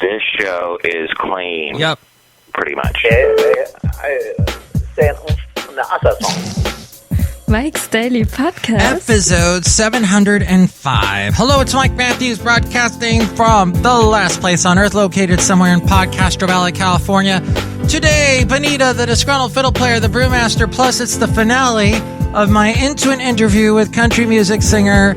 This show is clean. Yep. Pretty much. Mike's Daily Podcast. Episode 705. Hello, it's Mike Matthews broadcasting from the last place on earth, located somewhere in Podcastro Valley, California. Today, Benita, the Disgruntled Fiddle Player, the Brewmaster, plus it's the finale of my Into an Interview with country music singer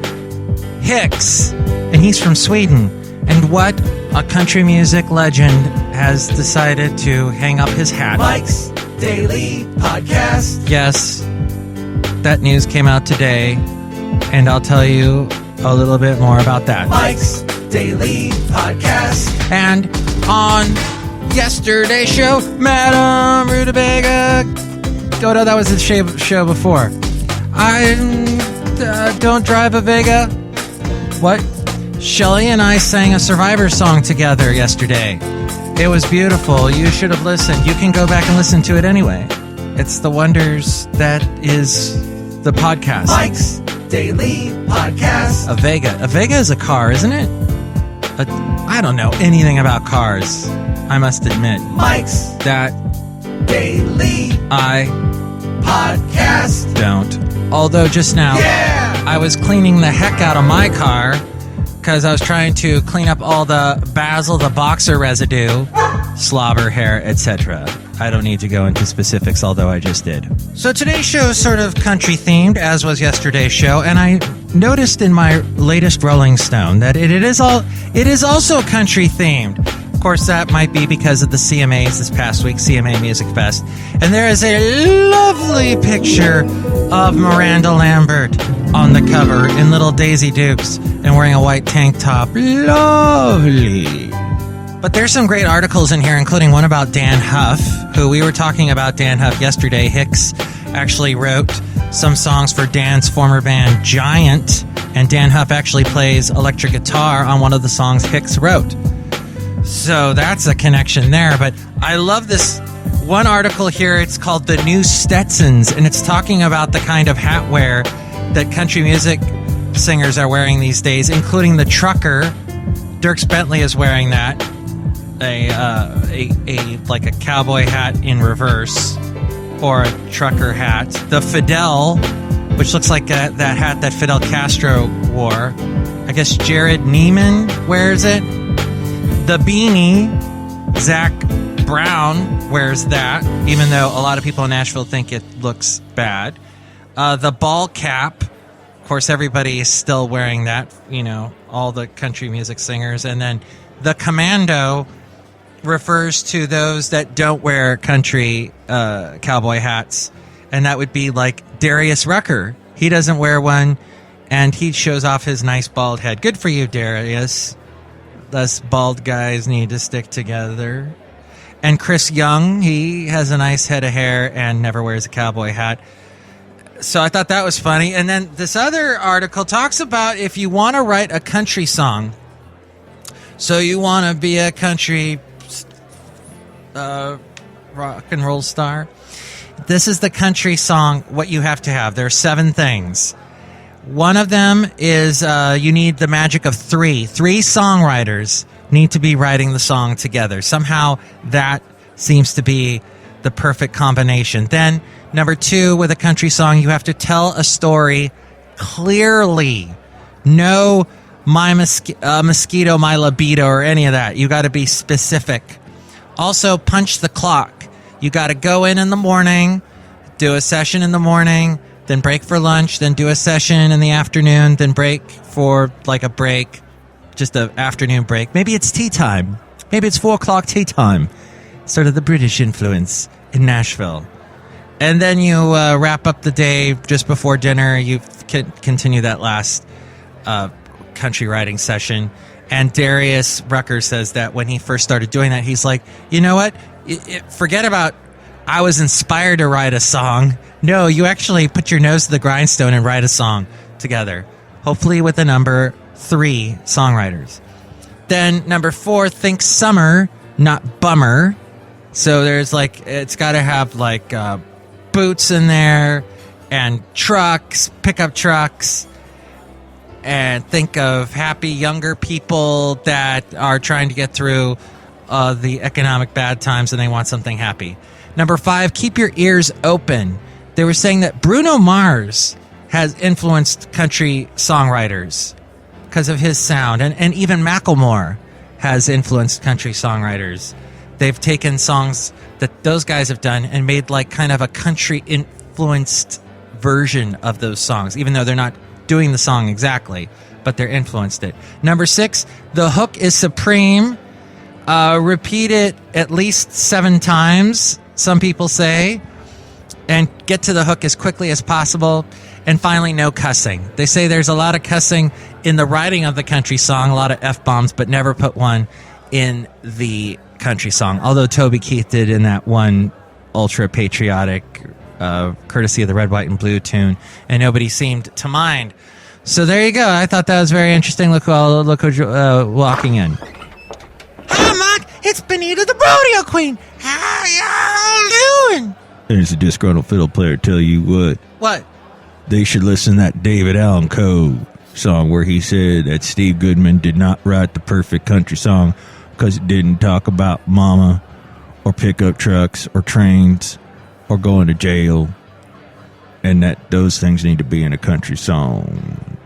HICKS. And he's from Sweden. And what a country music legend has decided to hang up his hat. Mike's Daily Podcast. Yes, that news came out today, and I'll tell you a little bit more about that. Mike's Daily Podcast. And on yesterday's show, Madame Rootabega. Oh, no, that was the show before. I don't drive a Vega. What? Shelley and I sang a Survivor song together yesterday. It was beautiful. You should have listened. You can go back and listen to it anyway. It's the wonders that is the podcast. Mike's Daily Podcast. A Vega. A Vega is a car, isn't it? I don't know anything about cars, I must admit. Mike's That Daily I Podcast. don't. Although just now, I was cleaning the heck out of my car because I was trying to clean up all the Basil the Boxer residue, slobber, hair, etc. I don't need to go into specifics, although I just did. So today's show is sort of country themed, as was yesterday's show, and I noticed in my latest Rolling Stone that it is also country themed. Of course, that might be because of the CMAs this past week, CMA Music Fest, and there is a lovely picture of Miranda Lambert on the cover in little Daisy Dukes and wearing a white tank top. Lovely. But there's some great articles in here, including one about Dan Huff, who we were talking about Dan Huff yesterday. HICKS actually wrote some songs for Dan's former band, Giant, and Dan Huff actually plays electric guitar on one of the songs HICKS wrote. So that's a connection there. But I love this one article here. It's called The New Stetsons, and it's talking about the kind of hat wear that country music singers are wearing these days, including the trucker. Dierks Bentley is wearing that. Like a cowboy hat in reverse, or a trucker hat. The Fidel, which looks like that hat that Fidel Castro wore. I guess Jared Neiman wears it. The beanie, Zach Brown wears that, even though a lot of people in Nashville think it looks bad. The ball cap, of course, everybody is still wearing that, all the country music singers. And then the commando refers to those that don't wear country cowboy hats, and that would be like Darius Rucker. He doesn't wear one, and he shows off his nice bald head. Good for you, Darius. Us bald guys need to stick together. And Chris Young, he has a nice head of hair and never wears a cowboy hat. So I thought that was funny. And then this other article talks about if you want to write a country song, so you want to be a country rock and roll star, this is the country song, what you have to have. There are 7 things. One of them is you need the magic of 3. 3 songwriters need to be writing the song together. Somehow that seems to be the perfect combination. Then, number 2, with a country song, you have to tell a story clearly. No my mosquito, my libido, or any of that. You got to be specific. Also, punch the clock. You got to go in the morning, do a session in the morning, then break for lunch, then do a session in the afternoon, then break for like a break, just an afternoon break. Maybe it's tea time. Maybe it's 4 o'clock tea time. Sort of the British influence in Nashville. And then you wrap up the day just before dinner. You continue that last country writing session. And Darius Rucker says that when he first started doing that, he's like, you know what? Forget about I was inspired to write a song. No, you actually put your nose to the grindstone and write a song together. Hopefully with the number 3 songwriters. Then number 4, think summer, not bummer. So there's it's got to have boots in there and trucks, pickup trucks. and think of happy younger people that are trying to get through the economic bad times and they want something happy. Number 5, keep your ears open. They were saying that Bruno Mars has influenced country songwriters because of his sound, and even Macklemore has influenced country songwriters. They've taken songs that those guys have done and made like kind of a country influenced version of those songs, even though they're not doing the song exactly, but they're influenced it. Number 6, the hook is supreme. Repeat it at least 7 times, some people say, and get to the hook as quickly as possible. And finally, no cussing. They say there's a lot of cussing in the writing of the country song, a lot of F-bombs, but never put one in the country song. Although Toby Keith did in that one ultra-patriotic, courtesy of the Red, White, and Blue tune, and nobody seemed to mind. So there you go. I thought that was very interesting. Look who's walking in. Hi, Mike. It's Benita, the rodeo queen. How y'all doing? There's a disgruntled fiddle player. Tell you what. What? They should listen to that David Allen Coe song where he said that Steve Goodman did not write the perfect country song because it didn't talk about mama or pickup trucks or trains or going to jail, and that those things need to be in a country song.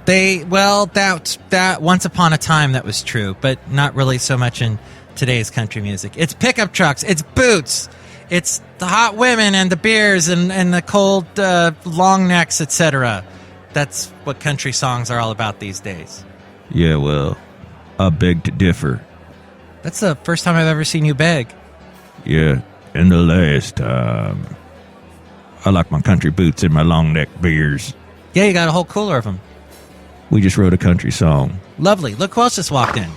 That once upon a time that was true, but not really so much in today's country music. It's pickup trucks, it's boots, it's the hot women and the beers and the cold long necks, etc. That's what country songs are all about these days. Yeah, well, I beg to differ. That's the first time I've ever seen you beg. Yeah, and the last time. I like my country boots and my long neck beers. Yeah, you got a whole cooler of them. We just wrote a country song. Lovely. Look who else just walked in.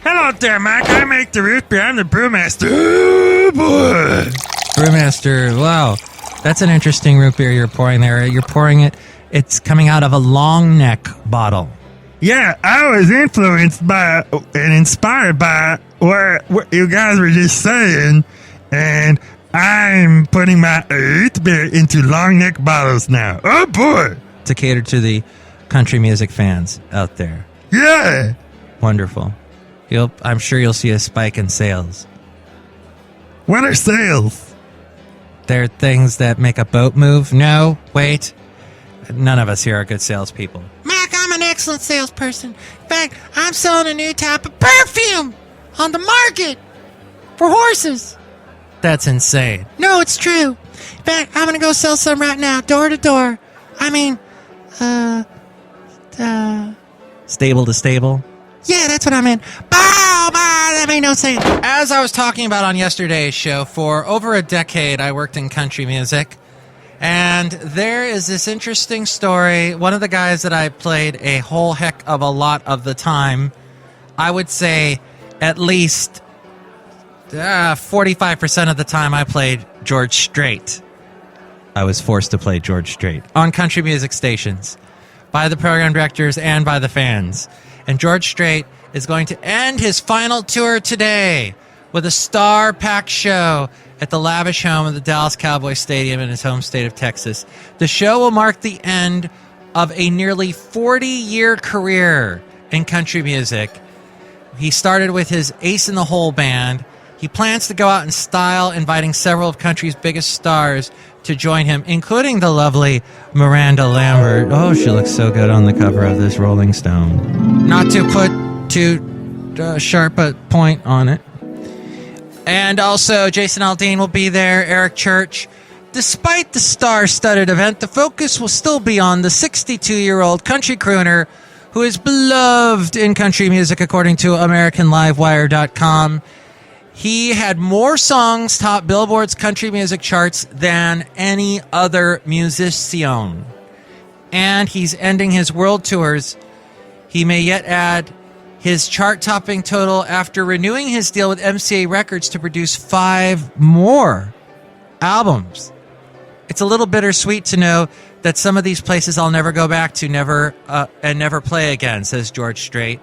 Hello there, Mike. I make the root beer. I'm the brewmaster. Oh, boy. Brewmaster. Wow. That's an interesting root beer you're pouring there. You're pouring it. It's coming out of a long neck bottle. Yeah, I was influenced by and inspired by what you guys were just saying, and I'm putting my root beer into long neck bottles now. Oh, boy. To cater to the country music fans out there. Yeah. Wonderful. I'm sure you'll see a spike in sales. What are sales? They're things that make a boat move. No, wait. None of us here are good salespeople. Mac, I'm an excellent salesperson. In fact, I'm selling a new type of perfume on the market for horses. That's insane. No, it's true. In fact, I'm going to go sell some right now, door to door. I mean, stable to stable? Yeah, that's what I meant. Bow, that made no sense. As I was talking about on yesterday's show, for over a decade, I worked in country music. And there is this interesting story. One of the guys that I played a whole heck of a lot of the time, I would say at least 45% of the time I played George Strait. I was forced to play George Strait on country music stations by the program directors and by the fans. And George Strait is going to end his final tour today with a star-packed show at the lavish home of the Dallas Cowboys Stadium in his home state of Texas. The show will mark the end of a nearly 40-year career in country music. He started with his Ace in the Hole band. He plans to go out in style, inviting several of country's biggest stars to join him, including the lovely Miranda Lambert. Oh, she looks so good on the cover of this Rolling Stone. Not to put too sharp a point on it. And also, Jason Aldean will be there, Eric Church. Despite the star-studded event, the focus will still be on the 62-year-old country crooner who is beloved in country music, according to AmericanLiveWire.com. He had more songs top Billboard's country music charts than any other musician. And he's ending his world tours. He may yet add his chart-topping total after renewing his deal with MCA Records to produce 5 more albums. It's a little bittersweet to know that some of these places I'll never go back to, never play again, says George Strait.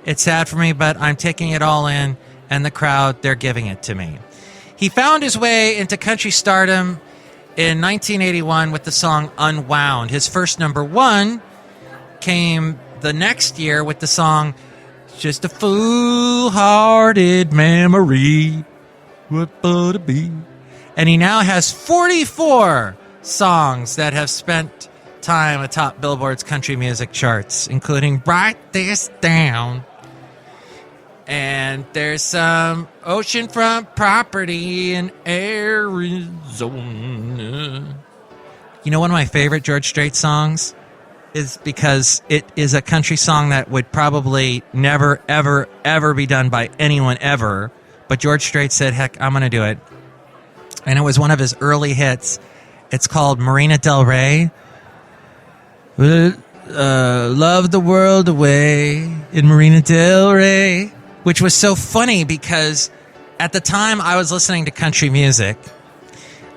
It's sad for me, but I'm taking it all in, and the crowd, they're giving it to me. He found his way into country stardom in 1981 with the song Unwound. His first number one came the next year with the song "Just a Foolhardy Memory." What would it be? And he now has 44 songs that have spent time atop Billboard's country music charts, including "Write This Down." And there's some oceanfront property in Arizona. You know, one of my favorite George Strait songs is because it is a country song that would probably never, ever, ever be done by anyone ever. But George Strait said, heck, I'm going to do it. And it was one of his early hits. It's called Marina Del Rey. Love the world away in Marina Del Rey. Which was so funny because at the time I was listening to country music.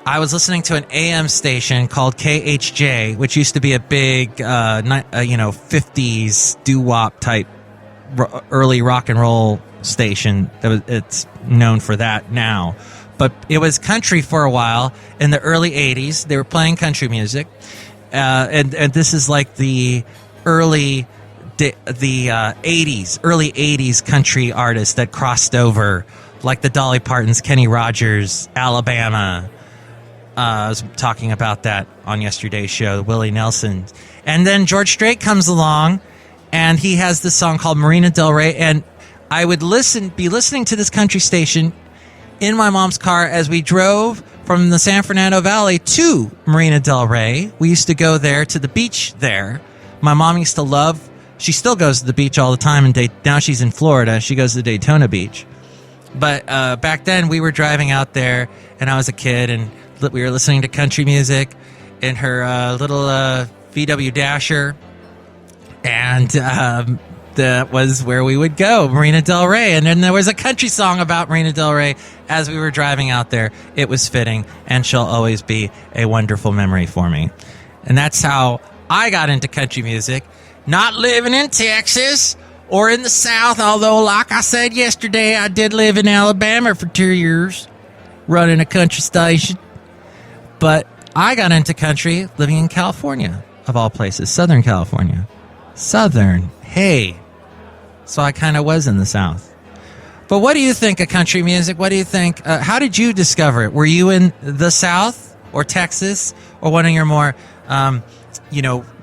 I was listening to an AM station called KHJ, which used to be a big, 50s doo-wop type early rock and roll station. It's known for that now. But it was country for a while in the early 80s. They were playing country music. And this is like the early 80s country artists that crossed over, like the Dolly Partons, Kenny Rogers, Alabama. I was talking about that on yesterday's show, Willie Nelson. And then George Strait comes along, and he has this song called Marina Del Rey, and I would be listening to this country station in my mom's car as we drove from the San Fernando Valley to Marina Del Rey. We used to go there to the beach there. My mom used to love... She still goes to the beach all the time, and now she's in Florida. She goes to Daytona Beach. But back then, we were driving out there, and I was a kid, and we were listening to country music in her little VW Dasher, and that was where we would go, Marina Del Rey. And then there was a country song about Marina Del Rey as we were driving out there. It was fitting, and she'll always be a wonderful memory for me. And that's how I got into country music. Not living in Texas or in the South, although, like I said yesterday, I did live in Alabama for 2 years, running a country station. But I got into country living in California, of all places, Southern California. Southern, hey. So I kind of was in the South. But what do you think of country music? What do you think? How did you discover it? Were you in the South or Texas or one of your more...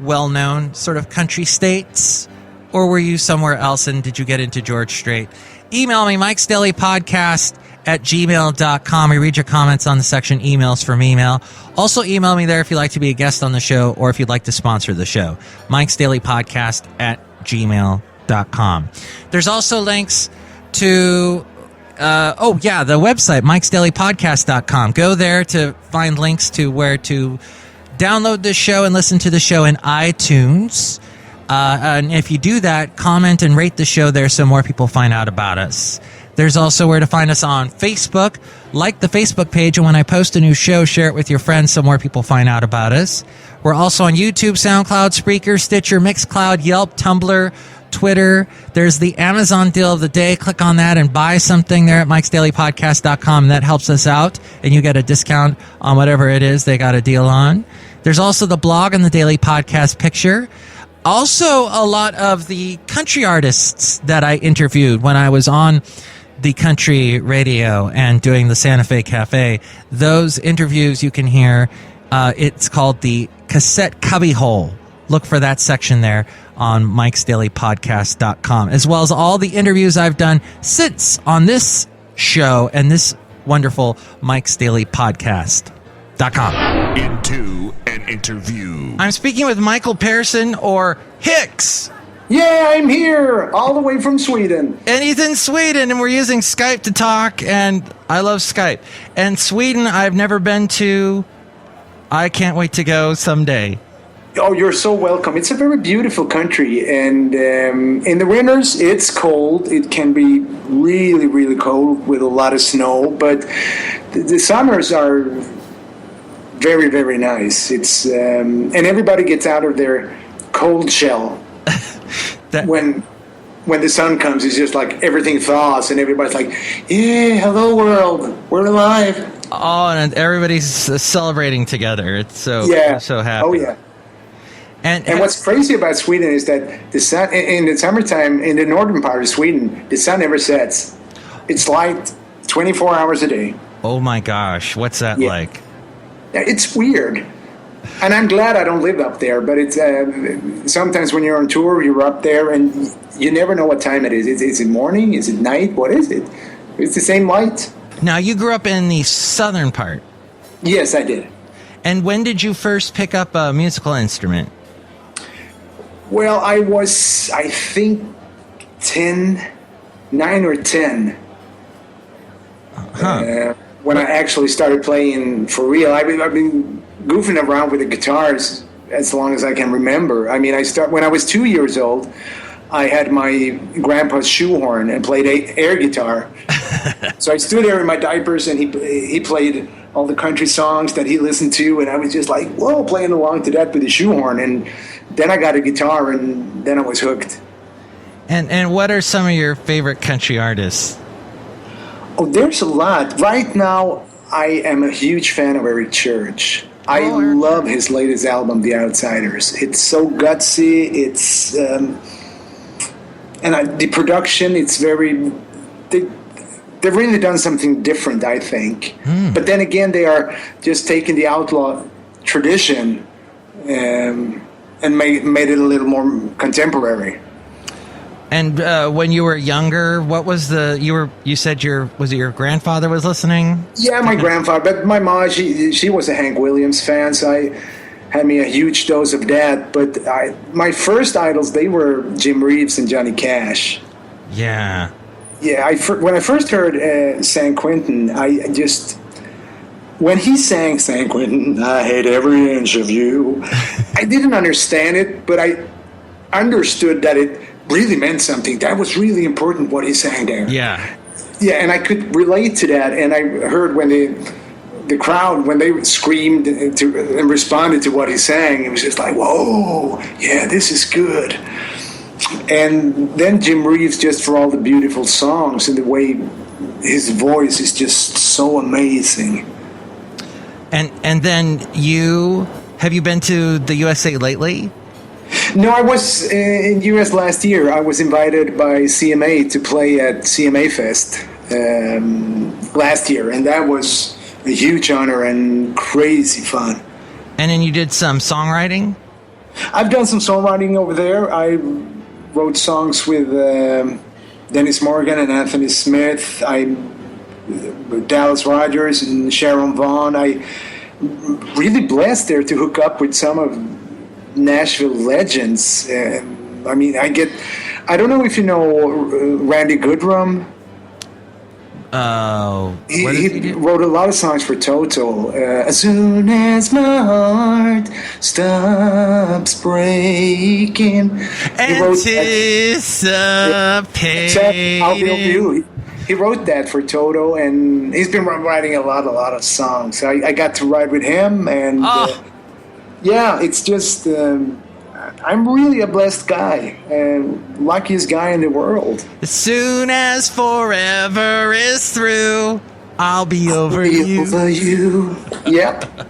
well-known sort of country states? Or were you somewhere else and did you get into George Strait? Email me, mikesdailypodcast@gmail.com. We read your comments on the section emails from email. Also email me there if you'd like to be a guest on the show or if you'd like to sponsor the show. mikesdailypodcast@gmail.com. There's also links to... the website, mikesdailypodcast.com. Go there to find links to where to download this show and listen to the show in iTunes. And if you do that, comment and rate the show there so more people find out about us. There's also where to find us on Facebook. Like the Facebook page, and when I post a new show, share it with your friends so more people find out about us. We're also on YouTube, SoundCloud, Spreaker, Stitcher, Mixcloud, Yelp, Tumblr, Twitter. There's the Amazon deal of the day. Click on that and buy something there at mikesdailypodcast.com. That helps us out, and you get a discount on whatever it is they got a deal on. There's also the blog and the daily podcast picture. Also, a lot of the country artists that I interviewed when I was on the country radio and doing the Santa Fe Cafe. Those interviews you can hear. It's called the Cassette Cubbyhole. Look for that section there on mikesdailypodcast.com, as well as all the interviews I've done since on this show and this wonderful Mike's Daily Podcast.com. Into an interview. I'm speaking with Michael Persson, or HICKS. Yeah, I'm here, all the way from Sweden. And he's in Sweden, and we're using Skype to talk, and I love Skype. And Sweden, I've never been to. I can't wait to go someday. Oh, you're so welcome. It's a very beautiful country, and in the winters, it's cold. It can be really, really cold with a lot of snow, but the summers are very, very nice. It's and everybody gets out of their cold shell. When the sun comes, it's just like everything thaws, and everybody's like, yeah, hello world, we're alive. Oh, and everybody's celebrating together. It's so happy. Oh, yeah. And what's crazy about Sweden is that the sun in the summertime in the northern part of Sweden, the sun never sets. It's light 24 hours a day. Oh my gosh, what's that like? It's weird. And I'm glad I don't live up there, but it's sometimes when you're on tour, you're up there and you never know what time it is. Is it morning? Is it night? What is it? It's the same light. Now, you grew up in the southern part. Yes, I did. And when did you first pick up a musical instrument? Well, I was, I think, 9 or 10. When I actually started playing for real. I've been goofing around with the guitars as long as I can remember. I mean, when I was 2 years old, I had my grandpa's shoehorn and played air guitar. So I stood there in my diapers, and he played all the country songs that he listened to, and I was just like, whoa, playing along to that with the shoehorn. And then I got a guitar, and then I was hooked. And what are some of your favorite country artists? Oh, there's a lot. Right now, I am a huge fan of Eric Church. I love his latest album, The Outsiders. It's so gutsy. It's the production. It's very. They've really done something different, I think. But then again, they are just taking the outlaw tradition and made it a little more contemporary. And when you were younger, what was you said was it your grandfather was listening? Yeah, my grandfather. But my mom, she was a Hank Williams fan, so I had me a huge dose of that. But my first idols, they were Jim Reeves and Johnny Cash. Yeah. Yeah, when I first heard San Quentin, when he sang San Quentin, I hate every inch of you, I didn't understand it, but I understood that it really meant something. That was really important what he sang there. Yeah. Yeah, and I could relate to that. And I heard when the crowd, when they screamed and responded to what he sang, it was just like, whoa, yeah, this is good. And then Jim Reeves, just for all the beautiful songs and the way his voice is just so amazing. And then have you been to the USA lately? No, I was in the U.S. last year. I was invited by CMA to play at CMA Fest last year, and that was a huge honor and crazy fun. And then you did some songwriting? I've done some songwriting over there. I wrote songs with Dennis Morgan and Anthony Smith, Dallas Rogers and Sharon Vaughn. I really blessed there to hook up with some of Nashville legends. I mean, I don't know if you know Randy Goodrum. Oh, he wrote a lot of songs for Toto. As soon as my heart stops breaking, anticipating. He wrote that for Toto, and he's been writing a lot of songs. So I got to write with him, and yeah, it's just. I'm really a blessed guy, luckiest guy in the world. As soon as forever is through, I'll be over you. Over you. Yep.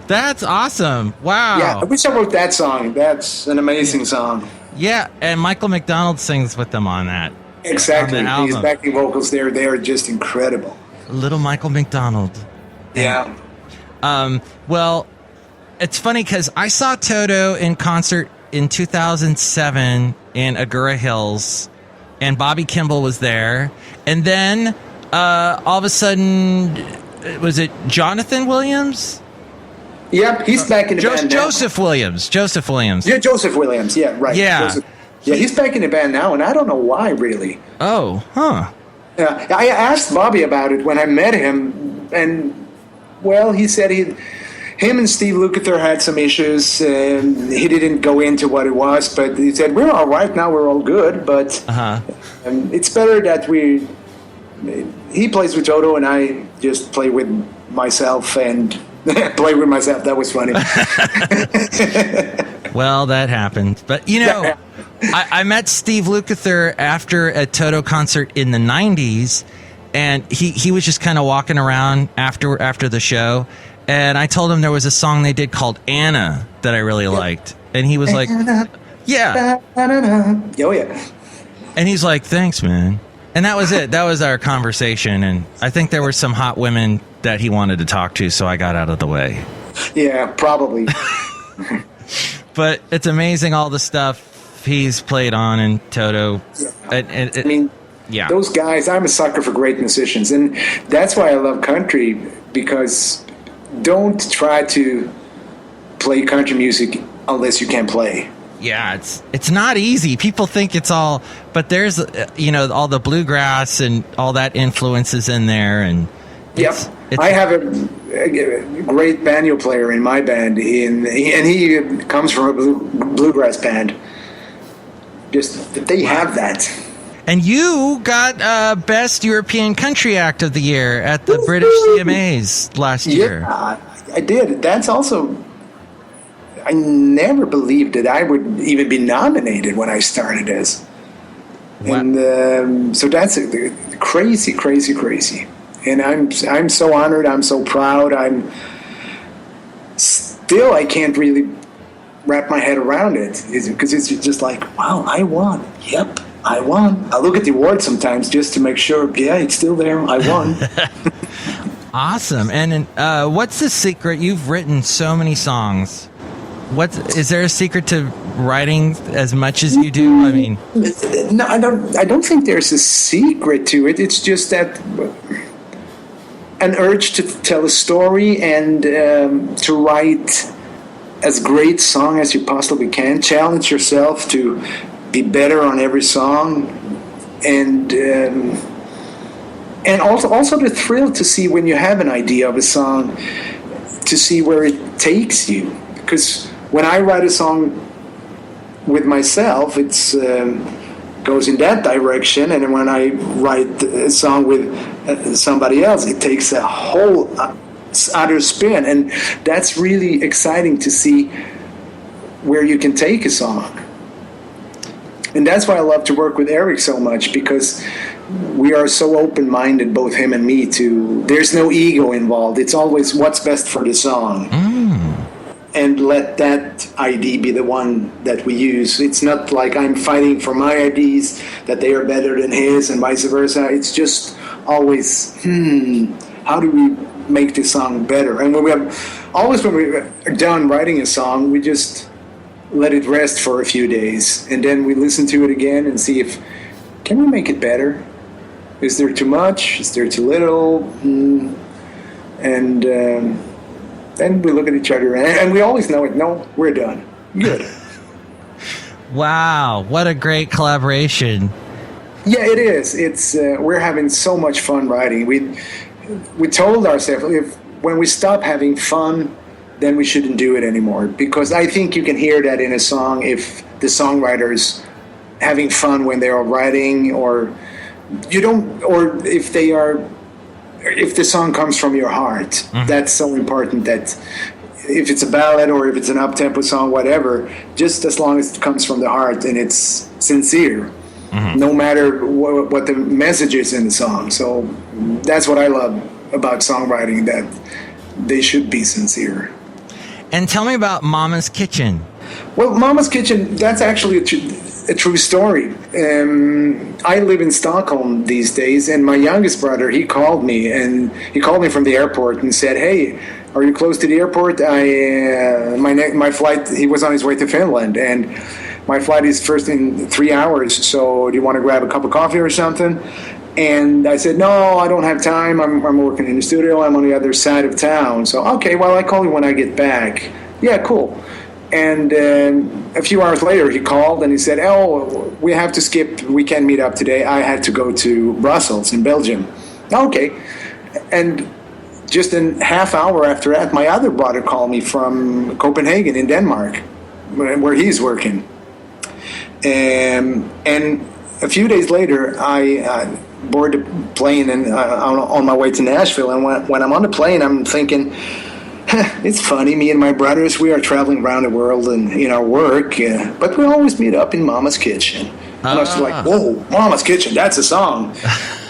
That's awesome. Wow. Yeah, I wish I wrote that song. That's an amazing song. Yeah, and Michael McDonald sings with them on that. Exactly. His backing vocals there, they are just incredible. Little Michael McDonald. Yeah. Well, it's funny because I saw Toto in concert in 2007 in Agoura Hills, and Bobby Kimball was there. And then all of a sudden, was it Jonathan Williams? Yep, he's back in the band now. Joseph Williams. Yeah, Joseph Williams. Yeah, right. Yeah. He's back in the band now, and I don't know why, really. Oh, huh. Yeah, I asked Bobby about it when I met him, and, well, he said him and Steve Lukather had some issues, and he didn't go into what it was, but he said, we're all right now, we're all good, but it's better that he plays with Toto, and I just play with myself and play with myself. That was funny. Well, that happened. But, I met Steve Lukather after a Toto concert in the 90s, and he was just kind of walking around after the show, and I told him there was a song they did called Anna that I really liked. And he was like, yeah. Oh, yeah. And he's like, thanks, man. And that was it. That was our conversation. And I think there were some hot women that he wanted to talk to, so I got out of the way. Yeah, probably. But it's amazing all the stuff he's played on in Toto. Yeah. Those guys, I'm a sucker for great musicians. And that's why I love country, because don't try to play country music unless you can play. Yeah, it's not easy. People think it's all, but there's all the bluegrass and all that influences in there, and it's I have a great banjo player in my band, and he comes from a bluegrass band. Just they have that. And you got Best European Country Act of the Year at the British CMAs last year. Yeah, I did. That's also. I never believed that I would even be nominated when I started this. Wow. And so that's crazy, crazy, crazy. And I'm so honored. I'm so proud. I can't really wrap my head around it, because it's just like, wow, I won. Yep, I won. I look at the award sometimes just to make sure, yeah, it's still there. I won. Awesome. And what's the secret? You've written so many songs. Is there a secret to writing as much as you do? I mean, no, I don't think there's a secret to it. It's just that an urge to tell a story and to write as great song as you possibly can. Challenge yourself to be better on every song, and also the thrill to see when you have an idea of a song, to see where it takes you. Because when I write a song with myself, it's goes in that direction, and when I write a song with somebody else, it takes a whole other spin, and that's really exciting to see where you can take a song. And that's why I love to work with Eric so much, because we are so open-minded, both him and me, there's no ego involved. It's always what's best for the song. And let that ID be the one that we use. It's not like I'm fighting for my IDs, that they are better than his, and vice versa. It's just always, how do we make this song better? And when we're done writing a song, we just let it rest for a few days, and then we listen to it again and see can we make it better? Is there too much? Is there too little? And then we look at each other, and we always know it. No, we're done. Good. Wow, what a great collaboration. Yeah, it is. It's we're having so much fun writing. We told ourselves, when we stop having fun, then we shouldn't do it anymore. Because I think you can hear that in a song if the songwriter's having fun when they are writing, or if the song comes from your heart. Mm-hmm. That's so important, that if it's a ballad or if it's an up-tempo song, whatever, just as long as it comes from the heart and it's sincere, no matter what the message is in the song. So that's what I love about songwriting, that they should be sincere. And tell me about Mama's Kitchen. Well, Mama's Kitchen, that's actually a true story. I live in Stockholm these days, and my youngest brother, he called me from the airport and said, "Hey, are you close to the airport? My flight," he was on his way to Finland, and my flight is first in 3 hours, so do you want to grab a cup of coffee or something? And I said, "No, I don't have time. I'm working in the studio. I'm on the other side of town." So, okay, well, I call you when I get back. Yeah, cool. And a few hours later, he called and he said, "Oh, we have to skip. We can't meet up today. I had to go to Brussels in Belgium." Okay. And just a half hour after that, my other brother called me from Copenhagen in Denmark, where he's working. And a few days later, I boarded a plane and on my way to Nashville. And when I'm on the plane, I'm thinking, it's funny, me and my brothers, we are traveling around the world and in our work, but we always meet up in Mama's Kitchen. And I was like, whoa, Mama's Kitchen, that's a song.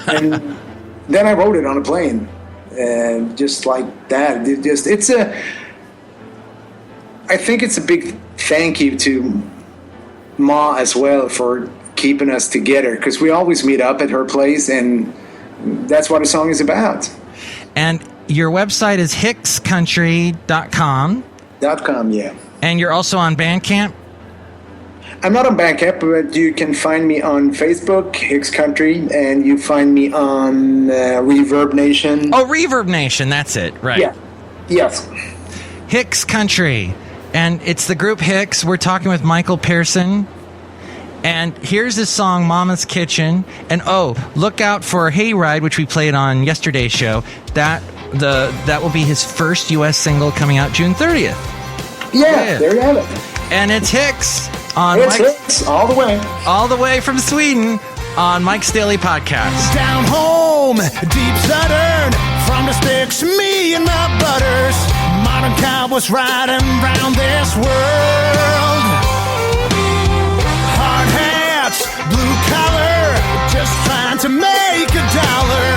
And then I wrote it on a plane. just like that. I think it's a big thank you to Ma as well for keeping us together, because we always meet up at her place, and that's what the song is about. And your website is HICKScountry.com. .com, yeah. And you're also on Bandcamp? I'm not on Bandcamp, but you can find me on Facebook, HICKS Country, and you find me on Reverb Nation. Oh, Reverb Nation, that's it, right? Yeah. Yes. HICKS Country. And it's the group HICKS. We're talking with Michael Pearson. And here's his song, Mama's Kitchen. And look out for Hayride, which we played on yesterday's show. That will be his first U.S. single coming out June 30th. Yeah, there you have it. And it's HICKS. HICKS, all the way from Sweden on Mike's Daily Podcast. Down home, deep southern, from the sticks, me and my butters. Modern cowboys riding round this world. Hard hats, blue collar, just trying to make a dollar.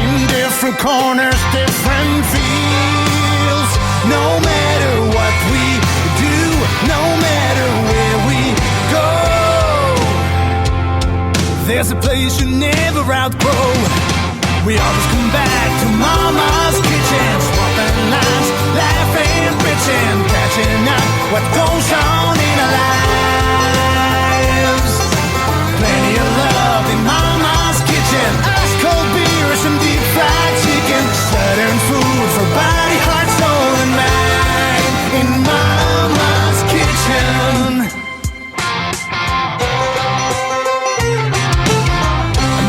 In different corners, different fields. No matter what we do, no matter where we go, there's a place you never outgrow. We always come back to Mama's kitchen, swapping lines, laughing, bitching, catching up what goes on in our lives. Plenty of love in Mama's kitchen, ice cold beer, some deep fried chicken, southern food for body, heart, soul, and mind in Mama's kitchen.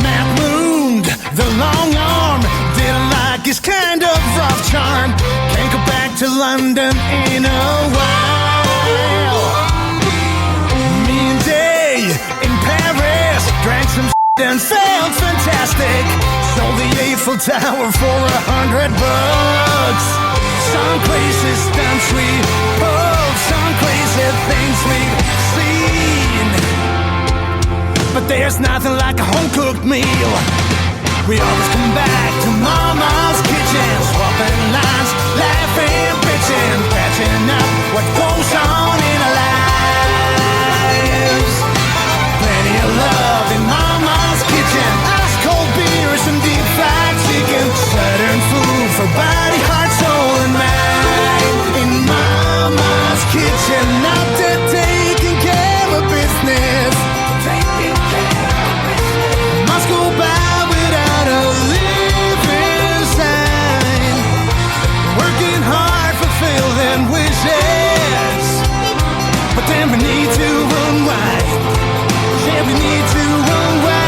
Matt Moon, the long arm, didn't like his kind of rough charm. Can't go back to London in a while. Me and Day in Paris drank some and felt fantastic. Sold the Eiffel Tower for $100. Some places stunts we pulled, some crazy things we've seen. But there's nothing like a home-cooked meal. We always come back to Mama's kitchen, swapping lines, laughing, bitching, catching up what goes on in our lives. Plenty of love in Mama's kitchen, ice cold beer, some deep fried chicken, southern food for body, heart, soul, and mind in Mama's kitchen. Not to taking care of business, taking care of business. Must go by without a living sign, working hard, fulfilling wishes, but then we need to unwind. Yeah, we need to unwind.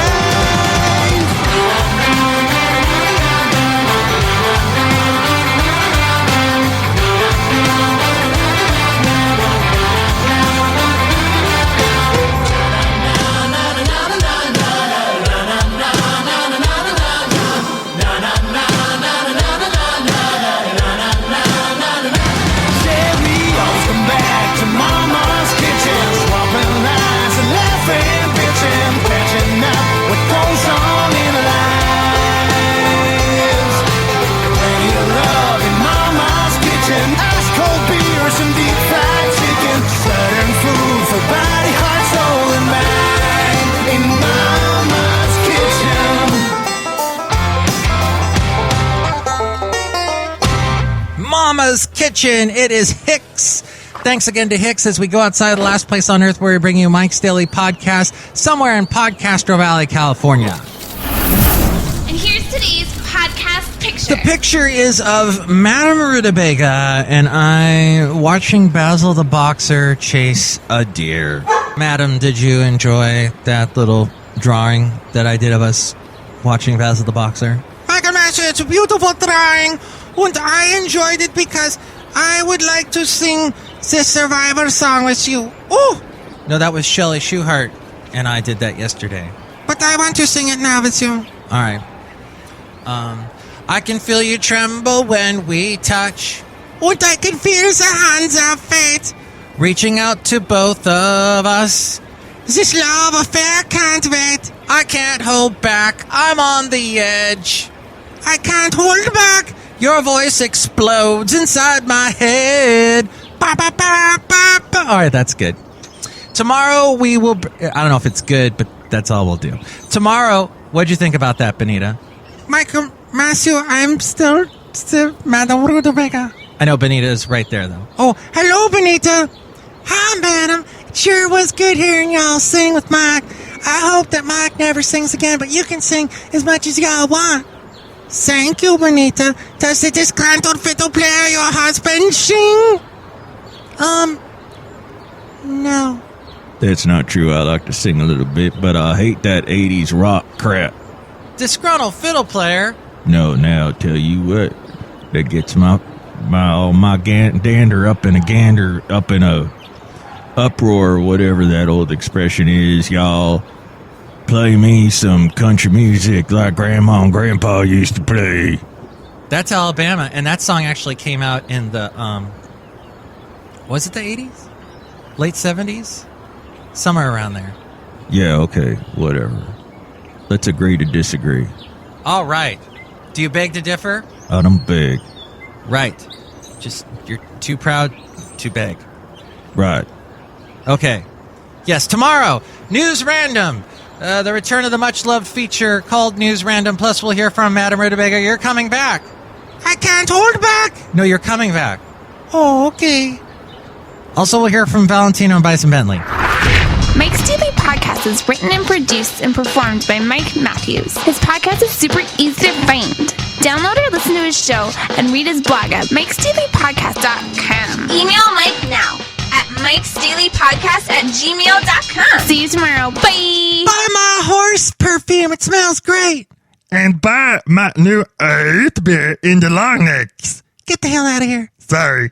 Yeah, we always come back to Mama's kitchen, swapping lines and laughing, bitching, catching up what goes on in our lives. Plenty of love in Mama's kitchen, ice cold beer, some deep fried chicken, southern food for body, heart, soul, and mind in Mama's kitchen. Mama's Kitchen. It is HICKS. Thanks again to HICKS as we go outside the last place on earth where we bring you Mike's Daily Podcast, somewhere in Podcastro Valley, California. And here's today's podcast picture. The picture is of Madame Rootabega and I watching Basil the Boxer chase a deer. Madam, did you enjoy that little drawing that I did of us watching Basil the Boxer? I can imagine it's a beautiful drawing, and I enjoyed it because I would like to sing the Survivor song with you. Oh! No, that was Shelley Shuhart, and I did that yesterday. But I want to sing it now with you. All right. I can feel you tremble when we touch, and I can feel the hands of fate reaching out to both of us. This love affair can't wait. I can't hold back. I'm on the edge. I can't hold back. Your voice explodes inside my head. Ba, ba, ba, ba, ba. All right, that's good. Tomorrow we will... I don't know if it's good, but that's all we'll do. Tomorrow, what'd you think about that, Benita? Michael, Matthew, I'm still Madame Rootabega. I know Benita is right there, though. Oh, hello, Benita. Hi, madam. It sure was good hearing y'all sing with Mike. I hope that Mike never sings again, but you can sing as much as y'all want. Thank you, Benita. Does the Disgruntled Fiddle Player, your husband, sing? No. That's not true. I like to sing a little bit, but I hate that 80s rock crap. Disgruntled Fiddle Player? No, now I'll tell you what. That gets my dander up in a uproar, or whatever that old expression is. Y'all play me some country music like Grandma and Grandpa used to play. That's Alabama, and that song actually came out in the, was it the 80s? Late 70s? Somewhere around there. Yeah, okay, whatever. Let's agree to disagree. All right. Do you beg to differ? I don't beg. Right. Just, you're too proud to beg. Right. Okay. Yes, tomorrow, News Random. The return of the much-loved feature called News Random. Plus, we'll hear from Madame Rootabega. You're coming back. I can't hold back. No, you're coming back. Oh, okay. Also, we'll hear from Valentino and Bison Bentley. Mike's Daily Podcast is written and produced and performed by Mike Matthews. His podcast is super easy to find. Download or listen to his show and read his blog at MIKEs-DAILY-PODCAST.com. Email Mike now at MIKES-DAILY-PODCAST@gmail.com. See you tomorrow. Bye. Buy my horse perfume. It smells great. And buy my new 8-bit in the long necks. Get the hell out of here. Sorry.